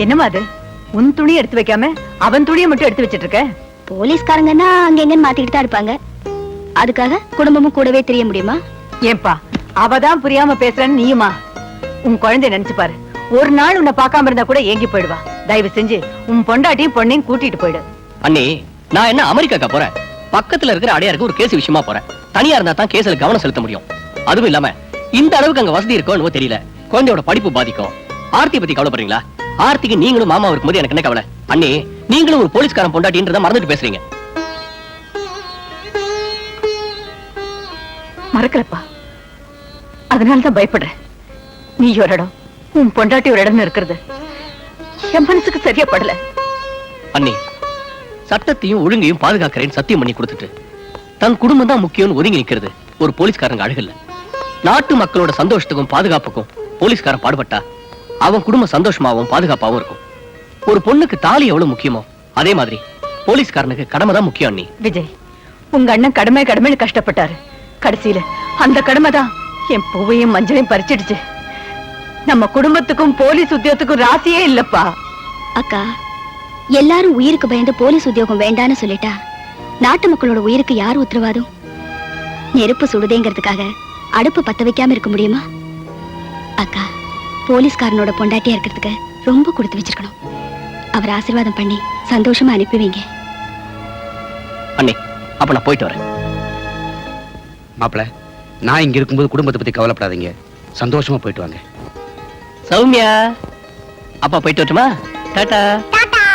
என்னமா அது? உன் துணி எடுத்து வைக்காம அவன் துணியை மட்டும் எடுத்து வச்சிட்டு இருக்க? போலீஸ்காரங்கன்னா அங்க எங்கன்னு மாத்திக்கிட்டு தான் இருப்பாங்க. அதுக்காக குடும்பமும் கூடவே தெரிய முடியுமா? ஏன்பா அவதான் புரியாம பேசுறன்னு நீயுமா? உன் குழந்தைய நினைச்சு பாரு. ஒரு நாள் உன்னை பார்க்காம இருந்தா கூட ஏங்கி போயிடுவா. தயவு செஞ்சு உன் பொண்டாட்டியும் பொண்ணையும் கூட்டிட்டு போயிடு. அண்ணி, நான் என்ன அமெரிக்காக்கா போறேன்? பக்கத்துல இருக்கிற அடையாருக்கு ஒரு கேஸ் விஷயமா போறேன். தனியா இருந்தா தான் கேஸ்ல கவனம் செலுத்த முடியும். அதுவும் இல்லாம இந்த அளவுக்கு அங்க வசதி இருக்கோ என்னவோ தெரியல. குழந்தையோட படிப்பு பாதிக்கும். ஆர்த்தி பத்தி கவலைப்படுறீங்களா? ஆர்த்திக்கு நீங்களும் மாமா இருக்கும்போது எனக்கு என்ன கவலை? அண்ணி, நீங்களும் ஒரு போலீஸ்காரன் பொண்டாட்டின்றத மறந்துட்டு பேசுறீங்க. மறக்கலப்பா, அதனாலதான் பயப்படுறேன். நீ ஒரு இடம், உன் பொண்டாட்டி ஒரு இடம் இருக்கிறது என் மனசுக்கு சரியா படல. அண்ணி, சட்டத்தையும் ஒழுங்கையும் பாதுகாக்கிறேன்னு சத்தியம் பண்ணி கொடுத்துட்டு தன் குடும்பம் தான் முக்கியம்னு ஒதுங்கி நிக்கிறது ஒரு போலீஸ்காரங்க அழகில்ல. நாட்டு மக்களோட சந்தோஷத்துக்கும் பாதுகாப்புக்கும் போலீஸ்காரன் பாடுபட்டா அவன் குடும்பம் சந்தோஷமாவும் பாதுகாப்பாவும் இருக்கும். ஒரு பொண்ணுக்கு தாலி எவ்வளவு முக்கியமோ அதே மாதிரி போலீஸ்காரனுக்கு கடமை தான் முக்கியம். அண்ணி, விஜய், உங்க அண்ணன் கடமை கடமைன்னு கஷ்டப்பட்டாரு. கடைசியில அந்த கடமை தான் என் பூவையும் மஞ்சளையும் பறிச்சிடுச்சு. நம்ம குடும்பத்துக்கும் போலீஸ் உத்தியோகத்துக்கும் ராசியே இல்லப்பா. அக்கா, எல்லாரும் உயிருக்கு பயந்து போலீஸ் உத்தியோகம் வேண்டான்னு சொல்லிட்டா நாட்டு மக்களோட உயிருக்கு யார் உத்தரவாதம்? நெருப்பு சுடுதேங்கிறதுக்காக அடுப்பு பத்த வைக்காம இருக்க முடியுமா? அக்கா, போலீஸ்காரனோட பொண்டாட்டியா இருக்கிறதுக்கு ரொம்ப கொடுத்து வச்சிருக்கணும். அவர் ஆசீர்வாதம் பண்ணி சந்தோஷமா அனுப்புவீங்க. அண்ணி, அப்ப நான் போயிட்டு வரேன். மாப்பிள, நான் இங்க இருக்கும்போது குடும்பத்தை பத்தி கவலைப்படாதீங்க. சந்தோஷமா போயிட்டு வாங்க. சௌமியா, அப்பா போயிட்டு வரட்டுமா? டாடா.